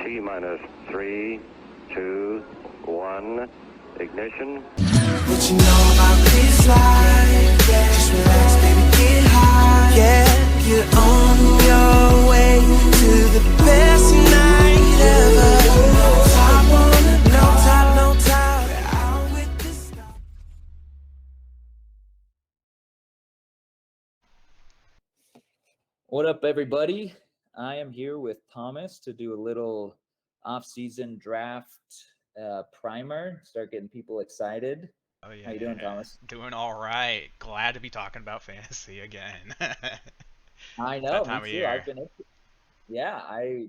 T minus 3, 2, 1, ignition. What you know about this life? Yeah. Just relax, baby, get high. Yeah, you're on your way to the best night ever. No top on it, no top. We're out with the stars. What up, everybody? I am here with Thomas to do a little off-season draft primer, start getting people excited. Oh yeah. How you doing, Thomas? Doing all right. Glad to be talking about fantasy again. I know, That time me of too. year. I've been, yeah. I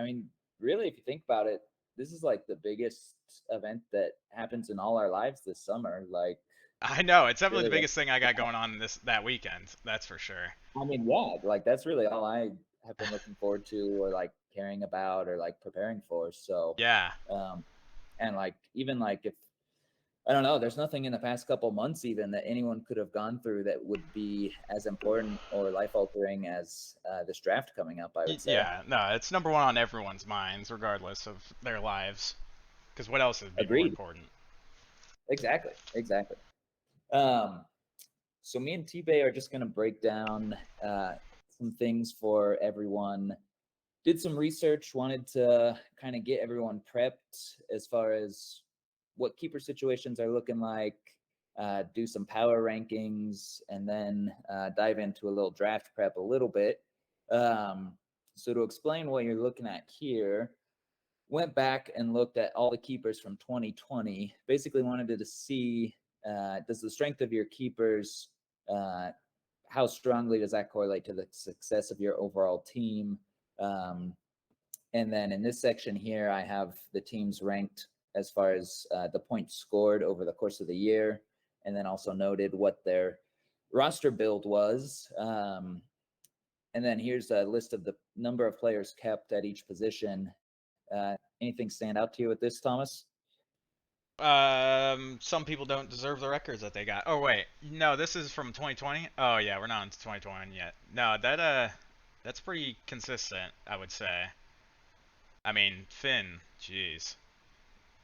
mean, really, if you think about it, this is like the biggest event that happens in all our lives this summer. Like, I know it's definitely really, the biggest thing I got going on that weekend. That's for sure. I mean, yeah, like that's really all I have been looking forward to, or like caring about, or like preparing for. So, Yeah. And like even like if I don't know, there's nothing in the past couple months even that anyone could have gone through that would be as important or life altering as this draft coming up, I would say. Yeah. No, it's number one on everyone's minds, regardless of their lives. Because what else would be more Agreed. important? Exactly. So me and T-Bay are just going to break down some things for everyone. Did some research, wanted to kind of get everyone prepped as far as what keeper situations are looking like, do some power rankings, and then dive into a little draft prep a little bit. So to explain what you're looking at here, went back and looked at all the keepers from 2020. Basically wanted to see, does the strength of your keepers, how strongly does that correlate to the success of your overall team? And then in this section here, I have the teams ranked as far as the points scored over the course of the year, and then also noted what their roster build was. And then here's a list of the number of players kept at each position. Anything stand out to you with this, Thomas? Some people don't deserve the records that they got. Oh wait, no, this is from 2020. Oh yeah, we're not into 2021 yet. No, that's pretty consistent, I would say. I mean, Finn, jeez.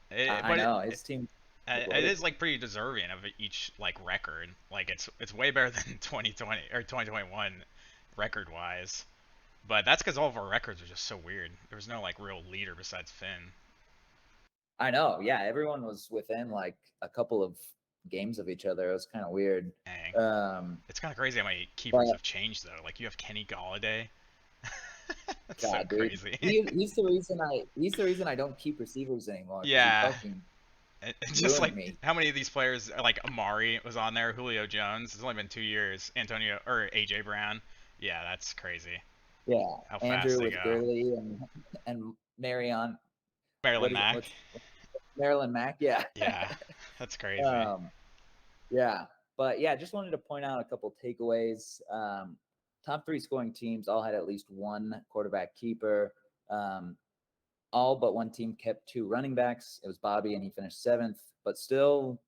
I know his team. It is like pretty deserving of each like record. Like it's way better than 2020 or 2021 record wise. But that's because all of our records are just so weird. There was no like real leader besides Finn. I know, yeah. Everyone was within like a couple of games of each other. It was kind of weird. Dang. It's kind of crazy how many keepers have changed though. Like you have Kenny Galladay. That's God, so dude. crazy. He's the reason I don't keep receivers anymore. Yeah. He Just like me. how many of these players like Amari was on there, Julio Jones. It's only been 2 years. Antonio or AJ Brown. Yeah, that's crazy. Yeah, How Andrew fast they with go. Gurley and Marion. Maryland Mack. Maryland Mack, yeah. Yeah, that's crazy. Yeah, but yeah, just wanted to point out a couple takeaways. Top 3 scoring teams all had at least one quarterback keeper. All but one team kept 2 running backs. It was Bobby, and he finished 7th, but still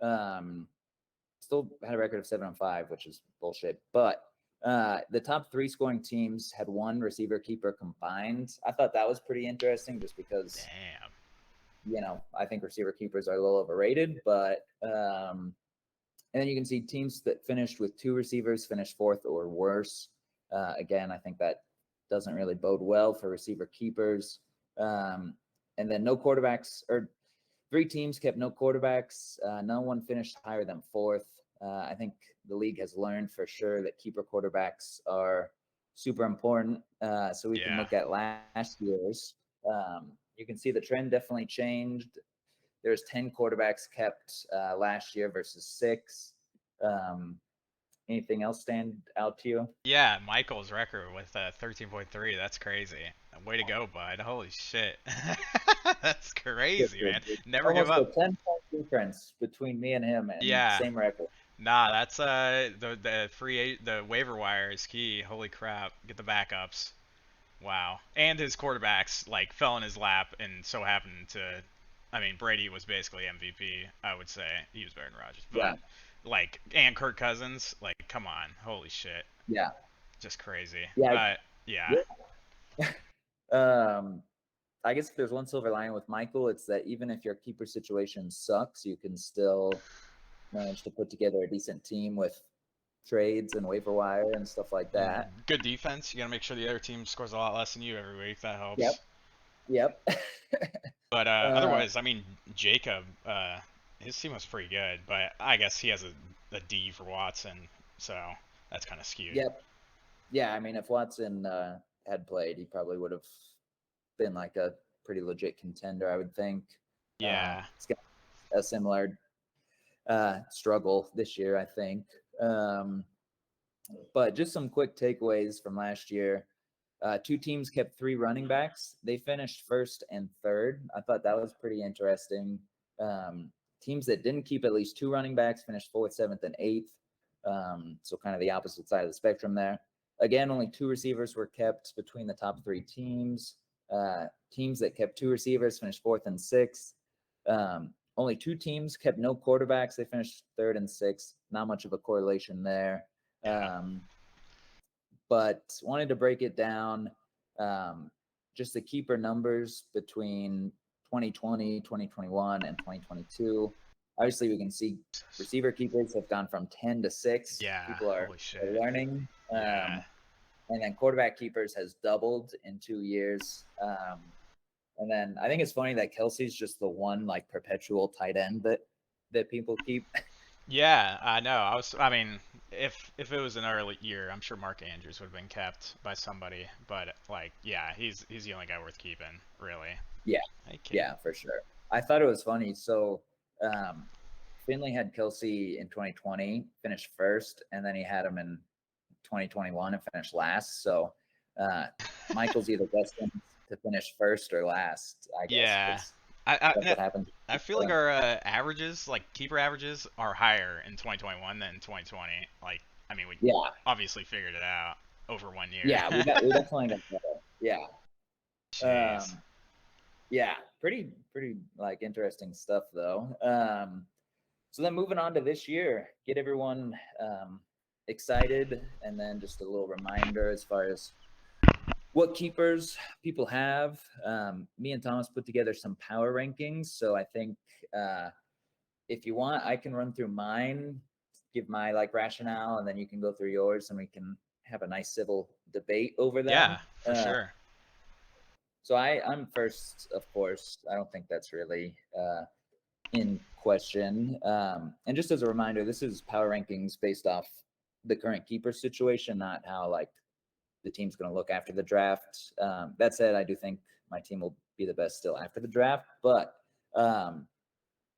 had a record of 7-5, which is bullshit. But the top 3 scoring teams had 1 receiver keeper combined. I thought that was pretty interesting, just because, Damn. I think receiver keepers are a little overrated. But and then you can see teams that finished with 2 receivers finished 4th or worse. Again, I think that doesn't really bode well for receiver keepers. And then no quarterbacks, or 3 teams kept no quarterbacks. No one finished higher than 4th. I think the league has learned for sure that keeper quarterbacks are super important. So we can look at last year's. You can see the trend definitely changed. There's 10 quarterbacks kept last year versus 6. Anything else stand out to you? Yeah, Michael's record with 13.3. That's crazy. Way to go, bud. Holy shit. That's crazy, man. Never give up. Almost a 10-point difference between me and him, and same record. Nah, that's the waiver wire is key. Holy crap. Get the backups. Wow. And his quarterbacks like fell in his lap and so happened to Brady was basically MVP, I would say. He was better than Rodgers. But like, and Kirk Cousins, like, come on. Holy shit. Yeah. Just crazy. Yeah. Yeah. I guess if there's one silver lining with Michael, it's that even if your keeper situation sucks, you can still manage to put together a decent team with trades and waiver wire and stuff like that. Good defense. You got to make sure the other team scores a lot less than you every week. That helps. Yep. But otherwise, I mean, Jacob, his team was pretty good, but I guess he has a D for Watson, so that's kind of skewed. Yep. Yeah, I mean, if Watson had played, he probably would have been like a pretty legit contender, I would think. Yeah. It's got a similar struggle this year, I think. But just some quick takeaways from last year. Two teams kept 3 running backs. They finished first and third. I thought that was pretty interesting. Teams that didn't keep at least 2 running backs finished 4th, 7th, and 8th. So kind of the opposite side of the spectrum there. Again, only 2 receivers were kept between the top 3 teams. Teams that kept 2 receivers finished 4th and 6th. Only 2 teams kept no quarterbacks. They finished 3rd and 6th. Not much of a correlation there. But wanted to break it down. Just the keeper numbers between 2020, 2021, and 2022. Obviously, we can see receiver keepers have gone from 10 to 6. Yeah, People are holy shit. learning. Yeah. And then quarterback keepers has doubled in 2 years. And then I think it's funny that Kelsey's just the one like perpetual tight end that people keep. Yeah, I know. I mean, if it was an early year, I'm sure Mark Andrews would have been kept by somebody. But like, yeah, he's the only guy worth keeping, really. Yeah. Hey, kid. Yeah, for sure. I thought it was funny. So Finley had Kelsey in 2020, finished first, and then he had him in 2021 and finished last. So Michael's either destined to finish first or last, I guess. Yeah. That's what happened. I feel like our averages, like keeper averages, are higher in 2021 than 2020. Like, I mean, we obviously figured it out over 1 year. Yeah, we definitely got better. Yeah. Jeez. Yeah, pretty like interesting stuff though. So then moving on to this year, get everyone excited, and then just a little reminder as far as what keepers people have. Me and Thomas put together some power rankings. So I think if you want, I can run through mine, give my like rationale, and then you can go through yours and we can have a nice civil debate over that. Yeah, for sure. So I'm first, of course. I don't think that's really in question. And just as a reminder, this is power rankings based off the current keeper situation, not how like the team's going to look after the draft. That said, I do think my team will be the best still after the draft. But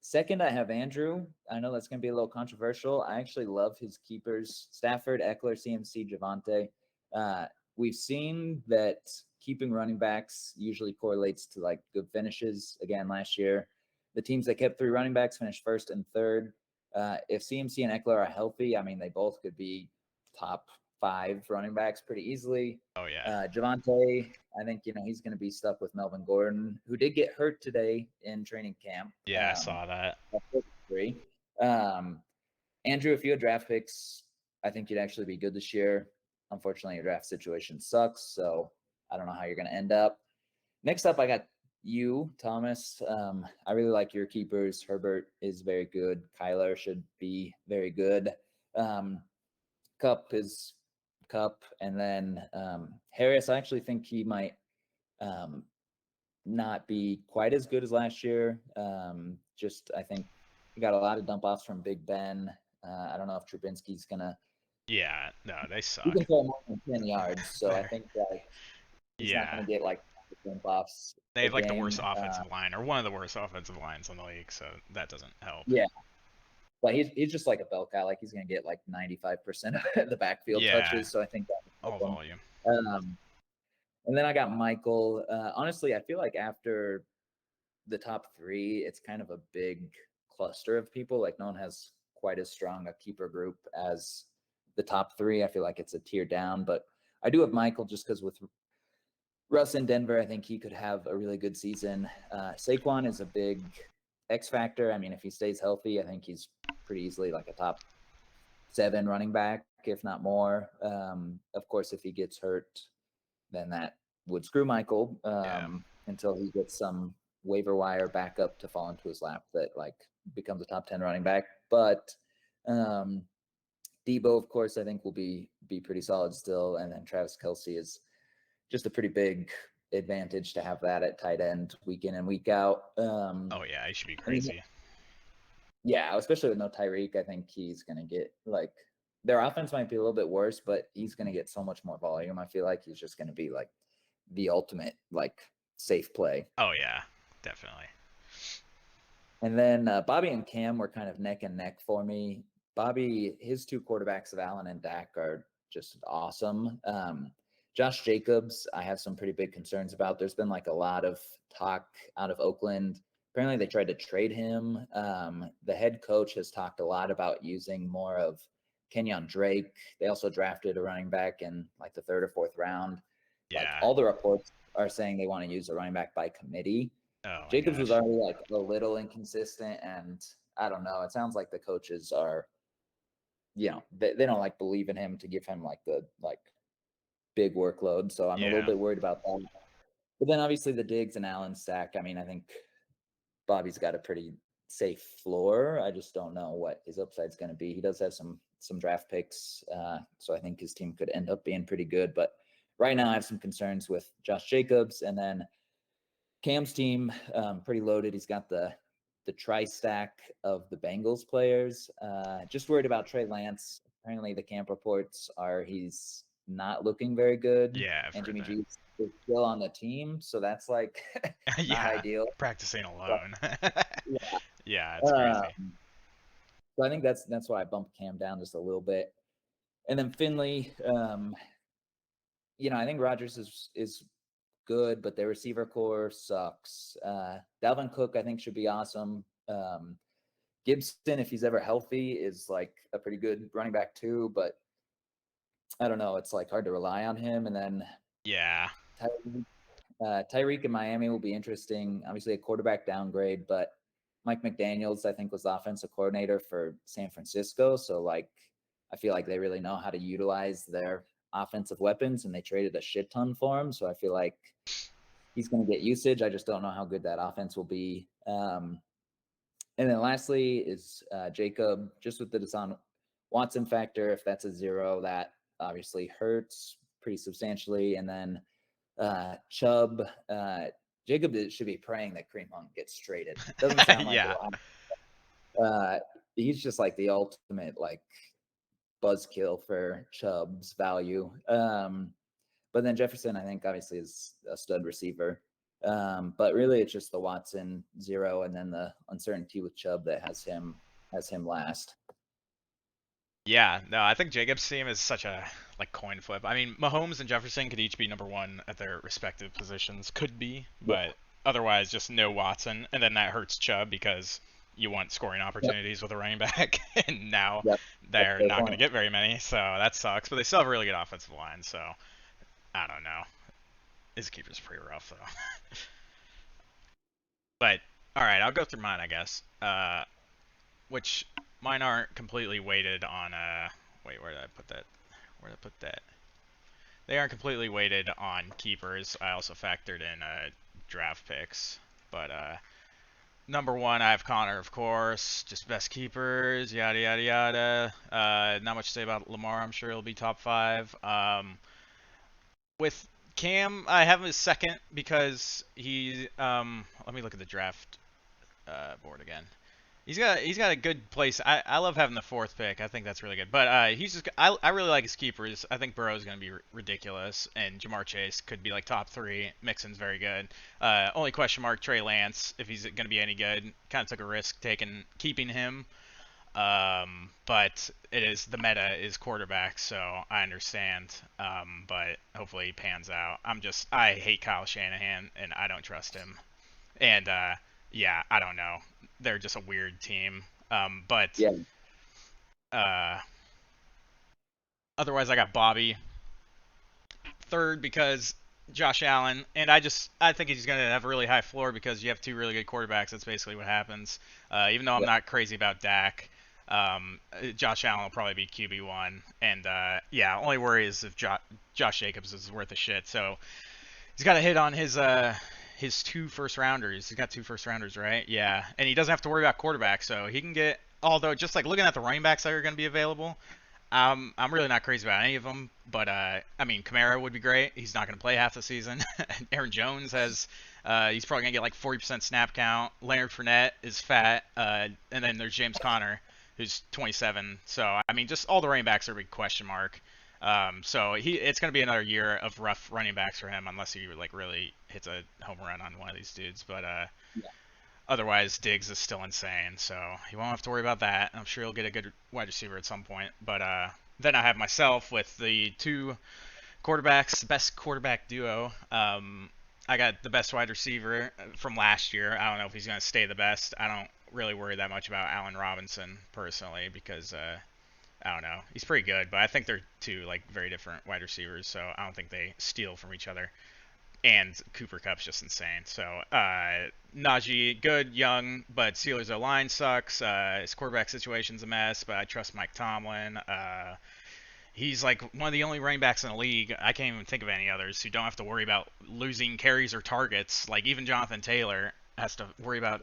second, I have Andrew. I know that's going to be a little controversial. I actually love his keepers: Stafford, Eckler, CMC, Javonte. We've seen that keeping running backs usually correlates to like good finishes. Again, last year, the teams that kept 3 running backs finished first and third. If CMC and Eckler are healthy, I mean, they both could be top 5 running backs pretty easily. Oh yeah. Javonte, I think he's going to be stuck with Melvin Gordon, who did get hurt today in training camp. Yeah, I saw that. Andrew, if you had draft picks, I think you'd actually be good this year. Unfortunately, your draft situation sucks, so I don't know how you're going to end up. Next up, I got you, Thomas. I really like your keepers. Herbert is very good. Kyler should be very good. Cup is Cup, and then Harris, I actually think he might not be quite as good as last year. I think he got a lot of dump offs from Big Ben. I don't know if Trubinsky's gonna. Yeah, no, they suck. He can throw more than 10 yards, so I think that he's not gonna get like dump offs. They have like the worst offensive line, or one of the worst offensive lines in the league, so that doesn't help. Yeah. But he's just like a bell guy. Like he's going to get like 95% of the backfield touches. So I think that all volume. And then I got Michael. Honestly, I feel like after the top 3, it's kind of a big cluster of people. Like no one has quite as strong a keeper group as the top 3. I feel like it's a tier down. But I do have Michael just because with Russ in Denver, I think he could have a really good season. Saquon is a big X factor. I mean, if he stays healthy, I think he's pretty easily like a top 7 running back, if not more. Of course, if he gets hurt, then that would screw Michael. And until he gets some waiver wire backup to fall into his lap that like becomes a top 10 running back. But Debo, of course, I think will be pretty solid still, and then Travis Kelce is just a pretty big advantage to have that at tight end week in and week out. Oh yeah, he should be crazy. Yeah, especially with no Tyreek, I think he's going to get like their offense might be a little bit worse, but he's going to get so much more volume. I feel like he's just going to be like the ultimate like safe play. Oh yeah, definitely. And then Bobby and Cam were kind of neck and neck for me. Bobby, his two quarterbacks of Allen and Dak are just awesome. Josh Jacobs, I have some pretty big concerns about. There's been like a lot of talk out of Oakland. Apparently, they tried to trade him. The head coach has talked a lot about using more of Kenyon Drake. They also drafted a running back in like the 3rd or 4th round. Yeah. Like all the reports are saying they want to use a running back by committee. Oh, Jacobs was already like a little inconsistent, and I don't know. It sounds like the coaches are, you know, they don't like believe in him to give him like the big workload. So I'm a little bit worried about that. But then obviously the Diggs and Allen stack. I mean, I think Bobby's got a pretty safe floor. I just don't know what his upside's going to be. He does have some draft picks, so I think his team could end up being pretty good. But right now I have some concerns with Josh Jacobs, and then Cam's team, pretty loaded. He's got the tri-stack of the Bengals players. Just worried about Trey Lance. Apparently the camp reports are he's not looking very good. Yeah, and Jimmy G is still on the team, so that's like not ideal. Practicing alone. Yeah, yeah, it's crazy. So I think that's why I bumped Cam down just a little bit. And then Finley, you know, I think Rodgers is good, but their receiver core sucks. Dalvin Cook, I think, should be awesome. Gibson, if he's ever healthy, is like a pretty good running back too, but I don't know. It's like hard to rely on him. And then Tyreek in Miami will be interesting. Obviously a quarterback downgrade, but Mike McDaniels, I think, was the offensive coordinator for San Francisco. So like, I feel like they really know how to utilize their offensive weapons, and they traded a shit ton for him. So I feel like he's going to get usage. I just don't know how good that offense will be. And then lastly is Jacob, just with the Deshaun Watson factor. If that's a 0, that obviously hurts pretty substantially. And then Chubb, Jacob should be praying that Kareem Hunt gets traded. Doesn't sound like he's just like the ultimate like buzzkill for Chubb's value. But then Jefferson, I think, obviously is a stud receiver. But really, it's just the Watson 0, and then the uncertainty with Chubb that has him last. Yeah, no, I think Jacob's team is such a like coin flip. I mean, Mahomes and Jefferson could each be number 1 at their respective positions, but otherwise just no Watson, and then that hurts Chubb because you want scoring opportunities with a running back, and now they're not going to get very many, so that sucks. But they still have a really good offensive line, so I don't know. His keeper's pretty rough though. But all right, I'll go through mine, I guess. Which mine aren't completely weighted on wait, where did I put that? They aren't completely weighted on keepers. I also factored in draft picks. But number 1, I have Connor, of course. Just best keepers, yada yada yada. Not much to say about Lamar. I'm sure he'll be top 5. With Cam, I have him as second because he. Let me look at the draft board again. He's got a good place. I love having the 4th pick. I think that's really good. But I really like his keepers. I think Burrow's going to be ridiculous, and Jamar Chase could be like top 3. Mixon's very good. Only question mark Trey Lance, if he's going to be any good. Kind of took a risk keeping him. But the meta is quarterback, so I understand. But hopefully he pans out. I hate Kyle Shanahan, and I don't trust him. And yeah, I don't know. They're just a weird team. But otherwise I got Bobby 3rd because Josh Allen, and I think he's going to have a really high floor because you have 2 really good quarterbacks. That's basically what happens. Even though I'm not crazy about Dak, Josh Allen will probably be QB1. And only worry is if Josh Jacobs is worth a shit. So he's got to hit on his his 2 first rounders. He's got 2 first rounders, right? Yeah, and he doesn't have to worry about quarterback, so he can get. Although, just like looking at the running backs that are going to be available, I'm really not crazy about any of them. But I mean, Kamara would be great. He's not going to play half the season. Aaron Jones has. He's probably going to get like 40% snap count. Leonard Fournette is fat, and then there's James Conner, who's 27. So I mean, just all the running backs are a big question mark. So it's going to be another year of rough running backs for him unless he like really hits a home run on one of these dudes. But otherwise, Diggs is still insane, so he won't have to worry about that. I'm sure he'll get a good wide receiver at some point. But then I have myself with the 2 quarterbacks, best quarterback duo. I got the best wide receiver from last year. I don't know if he's going to stay the best. I don't really worry that much about Allen Robinson personally because I don't know. He's pretty good, but I think they're 2 like very different wide receivers, so I don't think they steal from each other. And Cooper Kupp's just insane. So Najee, good, young, but Steelers' O-line sucks. His quarterback situation's a mess, but I trust Mike Tomlin. He's like one of the only running backs in the league. I can't even think of any others who don't have to worry about losing carries or targets. Like even Jonathan Taylor has to worry about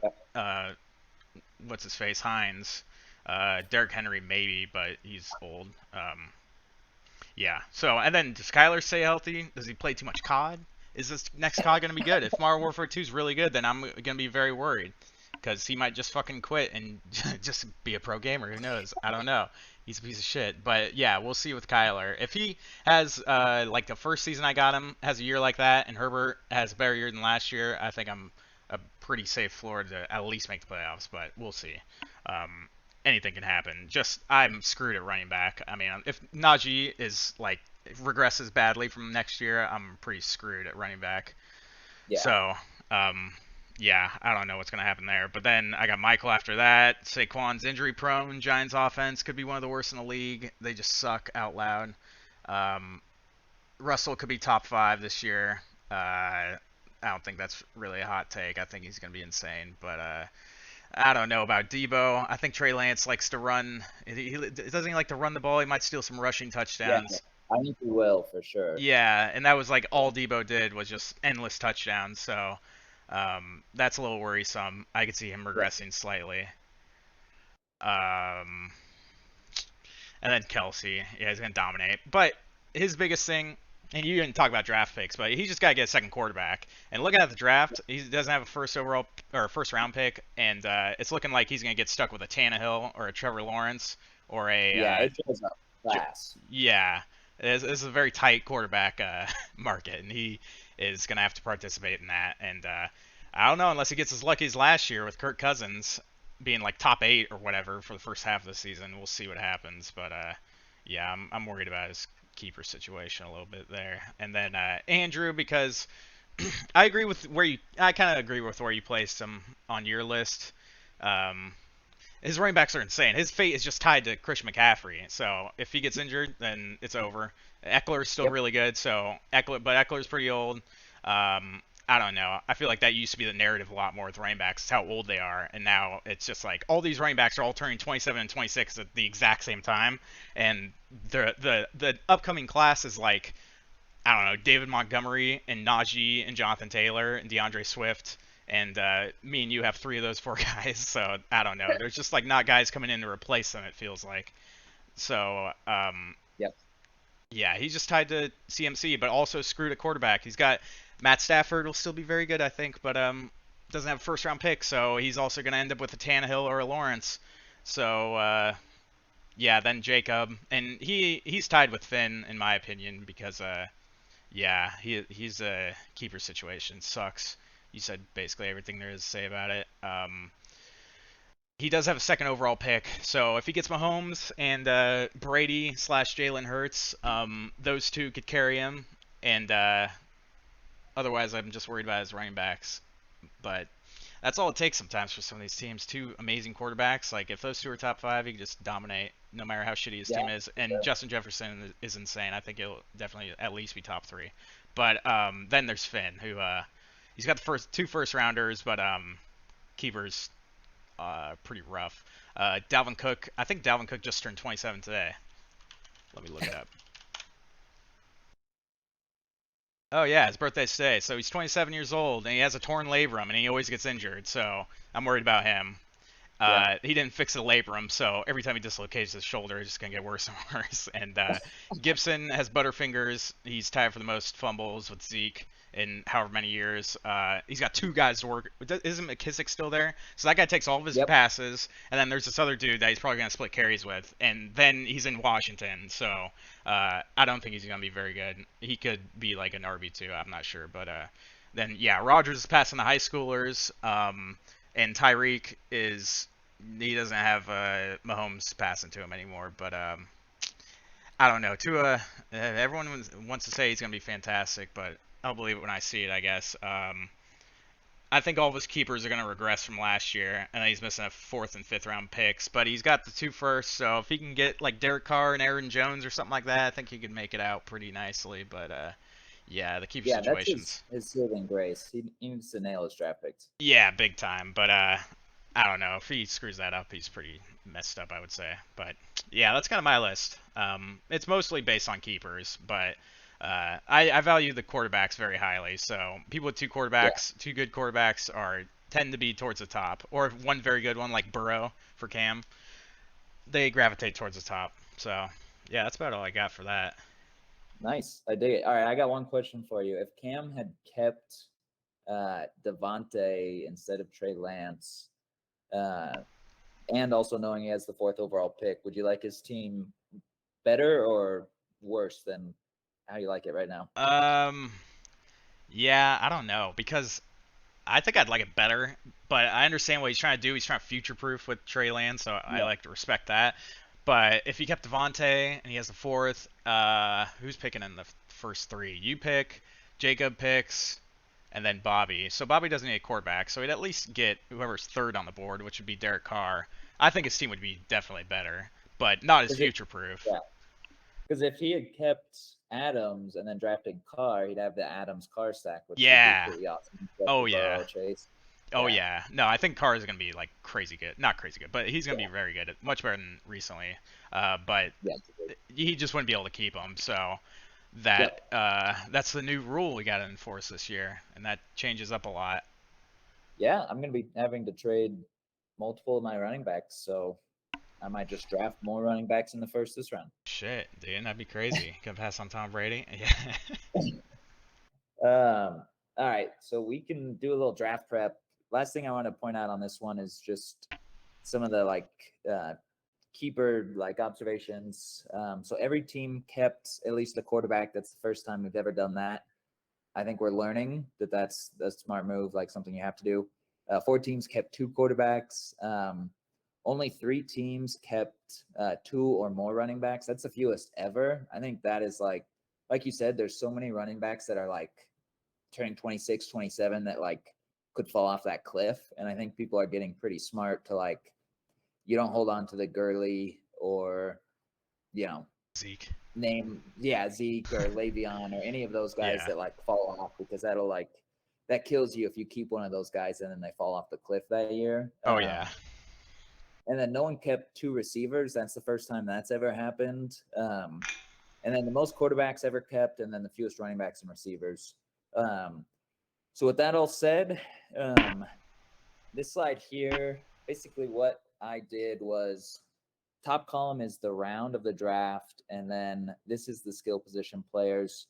what's his face, Hines. Derrick Henry maybe, but he's old. Yeah. So and then does Kyler stay healthy? Does he play too much COD? Is this next COD going to be good? If Modern Warfare 2 is really good, then I'm going to be very worried. Because he might just fucking quit and just be a pro gamer. Who knows? I don't know. He's a piece of shit. But yeah, we'll see with Kyler. If he has, like the first season I got him, has a year like that, and Herbert has a better year than last year, I think I'm a pretty safe floor to at least make the playoffs. But we'll see. Anything can happen. Just, I'm screwed at running back. I mean, if Najee is like, regresses badly from next year, I'm pretty screwed at running back. Yeah. So, yeah, I don't know what's going to happen there. But then I got Michael after that. Saquon's injury prone. Giants offense could be one of the worst in the league. They just suck out loud. Russell could be top 5 this year. I don't think that's really a hot take. I think he's going to be insane. But I don't know about Debo. I think Trey Lance likes to run. Doesn't he like to run the ball? He might steal some rushing touchdowns. Yeah. I think he will for sure. Yeah, and that was like all Debo did was just endless touchdowns. So that's a little worrisome. I could see him regressing slightly. And then Kelsey, yeah, he's gonna dominate. But his biggest thing, and you didn't talk about draft picks, but he just gotta get a second quarterback. And looking at the draft, he doesn't have a first round pick, and it's looking like he's gonna get stuck with a Tannehill or a Trevor Lawrence or a it goes up fast. Yeah. This is a very tight quarterback market, and he is going to have to participate in that. And I don't know, unless he gets as lucky as last year with Kirk Cousins being like top 8 or whatever for the first half of the season. We'll see what happens. But yeah, I'm worried about his keeper situation a little bit there. And then Andrew, because I kind of agree with where you placed him on your list. His running backs are insane. His fate is just tied to Christian McCaffrey. So if he gets injured, then it's over. Eckler's still really good. So Eckler's pretty old. I don't know. I feel like that used to be the narrative a lot more with running backs. It's how old they are, and now it's just like all these running backs are all turning 27 and 26 at the exact same time. And the upcoming class is like, I don't know, David Montgomery and Najee and Jonathan Taylor and DeAndre Swift. And me and you have 3 of those 4 guys, so I don't know. There's just like not guys coming in to replace them, it feels like. So, yeah, he's just tied to CMC, but also screwed at quarterback. He's got Matt Stafford will still be very good, I think, but doesn't have a first round pick, so he's also going to end up with a Tannehill or a Lawrence. So, yeah, then Jacob, and he's tied with Finn in my opinion because, yeah, he's a keeper situation sucks. You said basically everything there is to say about it. He does have a second overall pick, so if he gets Mahomes and Brady / Jalen Hurts, those 2 could carry him. And otherwise, I'm just worried about his running backs. But that's all it takes sometimes for some of these teams. 2 amazing quarterbacks. Like if those 2 are top 5, he can just dominate no matter how shitty his team is. And Justin Jefferson is insane. I think he'll definitely at least be top 3. But then there's Finn, who he's got the 2 first rounders, but keepers pretty rough. Dalvin Cook, I think Dalvin Cook just turned 27 today. Let me look it up. Oh yeah, his birthday's today. So he's 27 years old and he has a torn labrum and he always gets injured. So I'm worried about him. Yeah. He didn't fix the labrum, so every time he dislocates his shoulder, it's just gonna get worse and worse. And Gibson has butterfingers. He's tied for the most fumbles with Zeke in however many years. He's got 2 guys to work. Isn't McKissick still there? So that guy takes all of his Yep. passes, and then there's this other dude that he's probably gonna split carries with, and then he's in Washington. So I don't think he's gonna be very good. He could be like an RB2. I'm not sure, but then yeah, Rodgers is passing the high schoolers. And Tyreek he doesn't have Mahomes passing to him anymore, but I don't know. Tua, everyone wants to say he's gonna be fantastic, but I'll believe it when I see it, I guess. I think all of his keepers are gonna regress from last year, and he's missing a 4th and 5th round picks, but he's got the 2 first, so if he can get like Derek Carr and Aaron Jones or something like that, I think he could make it out pretty nicely. But yeah, the keeper Yeah, that's situations. his saving grace. He needs to nail his draft picks. Yeah, big time. But I don't know. If he screws that up, he's pretty messed up, I would say. But yeah, that's kind of my list. It's mostly based on keepers, but I value the quarterbacks very highly. So people with 2 quarterbacks, 2 good quarterbacks, tend to be towards the top, or one very good one like Burrow for Cam, they gravitate towards the top. So yeah, that's about all I got for that. Nice. I dig it. All right, I got one question for you. If Cam had kept Devontae instead of Trey Lance, and also knowing he has the 4th overall pick, would you like his team better or worse than how you like it right now? Yeah, I don't know because I think I'd like it better, but I understand what he's trying to do. He's trying to future-proof with Trey Lance, so I like to respect that. But if he kept Devontae and he has the 4th, who's picking in the first 3? You pick, Jacob picks, and then Bobby. So Bobby doesn't need a quarterback, so he'd at least get whoever's 3rd on the board, which would be Derek Carr. I think his team would be definitely better, but not as future-proof. Yeah. Because if he had kept Adams and then drafted Carr, he'd have the Adams Carr stack, which would be pretty awesome. Oh yeah. Chase. Oh yeah. No, I think Carr is gonna be like crazy good. Not crazy good, but he's gonna be very good. Much better than recently. But he just wouldn't be able to keep him. So that's the new rule we got to enforce this year, and that changes up a lot. Yeah, I'm gonna be having to trade multiple of my running backs, so I might just draft more running backs in the first this round. Shit, dude, that'd be crazy. Gonna pass on Tom Brady. Yeah. All right, so we can do a little draft prep. Last thing I want to point out on this one is just some of the keeper observations. So every team kept at least a quarterback. That's the first time we've ever done that. I think we're learning that that's a smart move, like something you have to do. 4 teams kept 2 quarterbacks. Only 3 teams kept 2 or more running backs. That's the fewest ever. I think that is like you said, there's so many running backs that are turning 26, 27 that could fall off that cliff. And I think people are getting pretty smart to you don't hold on to the Gurley or, Zeke. Zeke or Le'Veon or any of those guys that fall off, because that kills you if you keep one of those guys and then they fall off the cliff that year. Oh yeah. And then no one kept 2 receivers. That's the first time that's ever happened. And then the most quarterbacks ever kept, and then the fewest running backs and receivers. So with that all said, this slide here, basically what I did was top column is the round of the draft, and then this is the skill position players.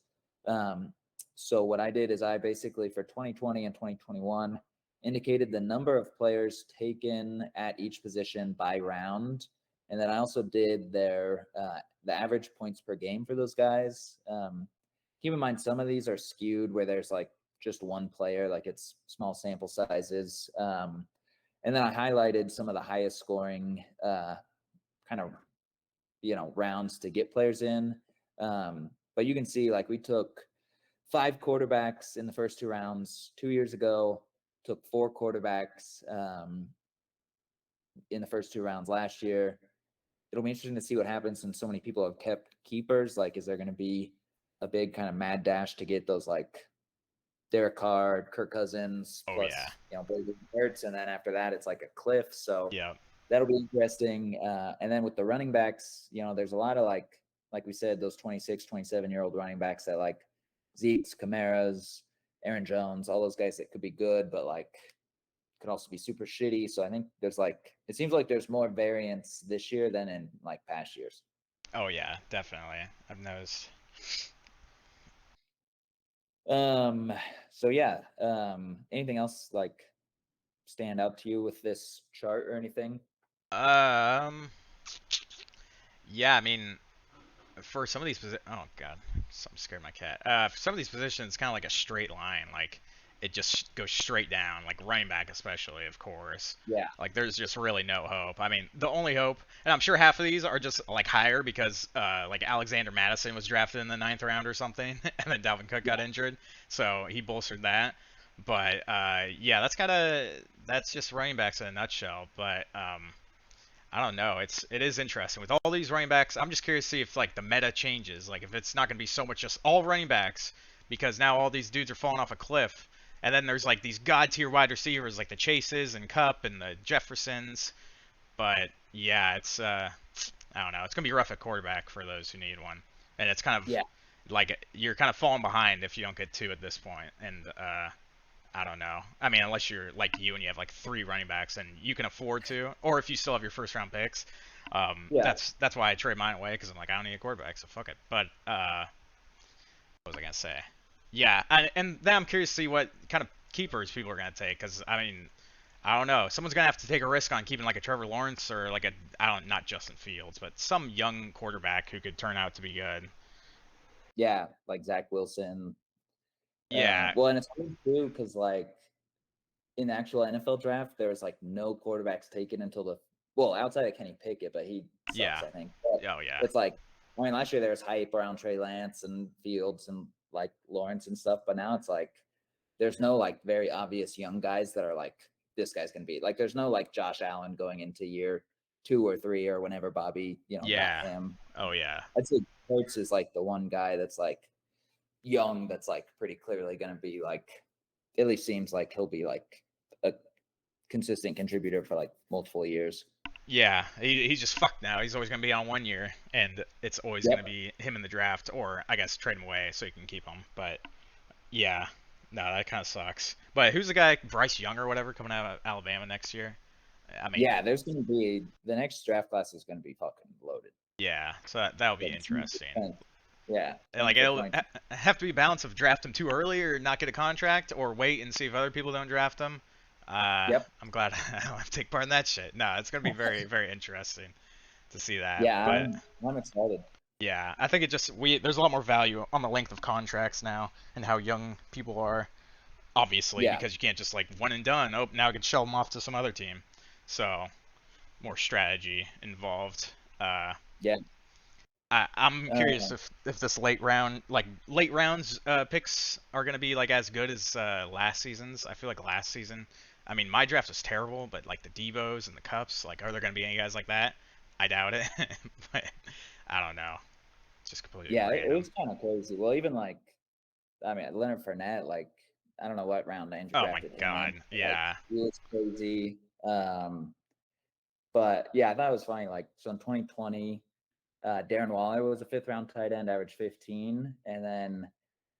So what I did is I basically for 2020 and 2021 indicated the number of players taken at each position by round. And then I also did the average points per game for those guys. Keep in mind, some of these are skewed where there's just one player, it's small sample sizes. And then I highlighted some of the highest scoring rounds to get players in. But you can see we took 5 quarterbacks in the first 2 rounds 2 years ago, took 4 quarterbacks in the first 2 rounds last year. It'll be interesting to see what happens since so many people have kept keepers. Is there going to be a big kind of mad dash to get those Derek Carr, Kirk Cousins, plus Blake Hurts, and then after that it's a cliff. So that'll be interesting. And then with the running backs, there's a lot of like we said, those 26, 27-year-old running backs that Zeke's, Kamara's, Aaron Jones, all those guys that could be good, but like could also be super shitty. So I think there's like it seems like there's more variance this year than in like past years. Oh yeah, definitely. I've noticed. So yeah, anything else like stand out to you with this chart or anything? Um, yeah, I mean, for some of these oh god, something scared my cat. For some of these positions, it's kind of like a straight line. Like it just goes straight down. Like running back, especially, of course. Yeah. Like there's just really no hope. I mean, the only hope, and I'm sure half of these are just like higher because like Alexander Madison was drafted in the 9th round or something, and then Dalvin Cook got injured, so he bolstered that. But yeah, that's just running backs in a nutshell. But I don't know. It is interesting with all these running backs. I'm just curious to see if like the meta changes, like if it's not going to be so much just all running backs because now all these dudes are falling off a cliff, and then there's like these god tier wide receivers like the Chases and Cup and the Jeffersons. But yeah, it's I don't know. It's going to be rough at quarterback for those who need one, and it's kind of like you're kind of falling behind if you don't get two at this point, and I don't know. I mean, unless you're like you and you have like 3 running backs and you can afford to, or if you still have your first round picks. That's why I trade mine away because I'm like I don't need a quarterback, so fuck it. But what was I gonna say? Yeah, and then I'm curious to see what kind of keepers people are gonna take because I mean, I don't know. Someone's gonna have to take a risk on keeping like a Trevor Lawrence or like not Justin Fields, but some young quarterback who could turn out to be good. Yeah, like Zach Wilson. Yeah. Well, and it's hard too because like in the actual NFL draft, there was like no quarterbacks taken until outside of Kenny Pickett, but he sucks, Yeah. I think. But Oh yeah. it's like I mean, last year there was hype around Trey Lance and Fields and like Lawrence and stuff, but now it's like there's no like very obvious young guys that are like this guy's gonna be like there's no like Josh Allen going into year 2 or 3 or whenever Bobby Yeah. got him. Oh yeah. I'd say Hurts is like the one guy that's like young that's like pretty clearly gonna be like at least seems like he'll be like a consistent contributor for like multiple years. Yeah, he's just fucked now. He's always going to be on 1 year, and it's always going to be him in the draft, or I guess trade him away so you can keep him. But yeah, no, that kind of sucks. But who's the guy, Bryce Young or whatever, coming out of Alabama next year? I mean, yeah, there's going to be the next draft class is going to be fucking loaded. Yeah, so that'll be interesting. Yeah, and like it'll have to be a balance of draft him too early or not get a contract, or wait and see if other people don't draft him. I'm glad I don't have to take part in that shit. No, it's gonna be very, very interesting to see that. Yeah, I'm excited. Yeah, I think there's a lot more value on the length of contracts now and how young people are. Obviously, because you can't just like one and done. Oh, now I can shell them off to some other team. So more strategy involved. Yeah. I'm curious if this late rounds picks are gonna be like as good as last season's. I feel like last season, I mean, my draft was terrible, but like the Devos and the Cups, like, are there gonna be any guys like that? I doubt it, but I don't know. It's just completely random. It was kind of crazy. Well, even like, I mean, Leonard Fournette, like, I don't know what round Andrew drafted him. Oh my god, yeah. Like, he was crazy. But yeah, I thought it was funny. Like, so in 2020. Darren Waller was a 5th round tight end, average 15. And then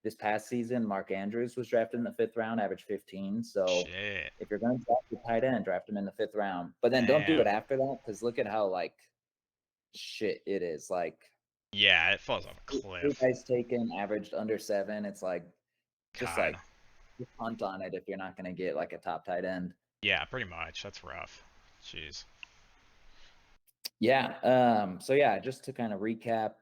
this past season, Mark Andrews was drafted in the 5th round, average 15. So if you're going to draft a tight end, draft him in the 5th round. But then don't do it after that because look at how like shit it is. Like, yeah, it falls off a cliff. 2 guys taken, averaged under 7. It's like just punt on it if you're not going to get like a top tight end. Yeah, pretty much. That's rough. Jeez. Yeah. So yeah, just to kind of recap,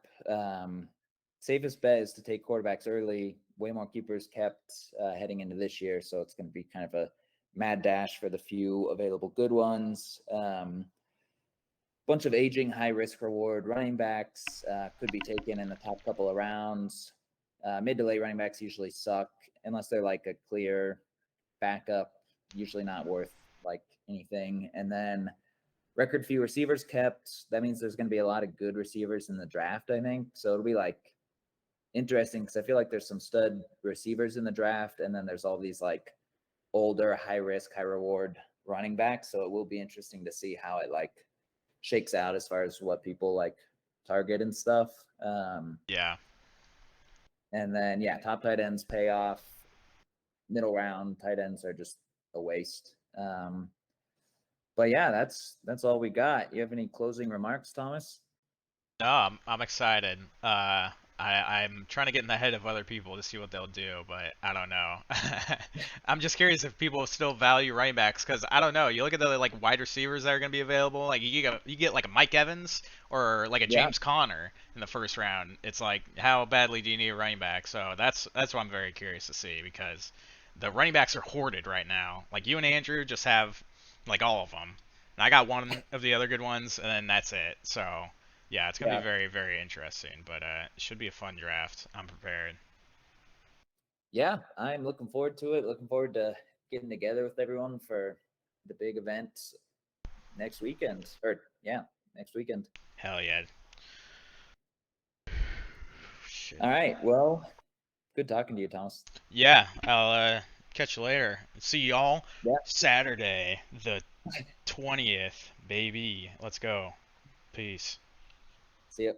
safest bet is to take quarterbacks early. Way more keepers kept heading into this year, so it's going to be kind of a mad dash for the few available good ones. Bunch of aging, high risk reward running backs could be taken in the top couple of rounds. Mid to late running backs usually suck unless they're like a clear backup. Usually not worth like anything, and then. Record few receivers kept. That means there's going to be a lot of good receivers in the draft, I think. So it'll be like interesting because I feel like there's some stud receivers in the draft, and then there's all these like older, high risk, high reward running backs. So it will be interesting to see how it like shakes out as far as what people like target and stuff. Yeah. And then yeah, top tight ends pay off. Middle round tight ends are just a waste. But yeah, that's all we got. You have any closing remarks, Thomas? No, I'm excited. I'm trying to get in the head of other people to see what they'll do, but I don't know. I'm just curious if people still value running backs, because I don't know. You look at the like wide receivers that are going to be available. Like you get like a Mike Evans or like a Yeah. James Conner in the first round. It's like, how badly do you need a running back? So that's what I'm very curious to see, because the running backs are hoarded right now. Like you and Andrew just have like all of them, and I got one of the other good ones, and then that's it. So. Yeah, it's gonna be Yeah. very, very interesting, but it should be a fun draft. I'm prepared. Yeah, I'm looking forward to it. Looking forward to getting together with everyone for the big event next weekend. Or yeah, next weekend. Hell yeah. Shit. All right. Well, good talking to you, Thomas. Yeah, I'll catch you later. See y'all Yeah. Saturday, the 20th, baby. Let's go. Peace. See you.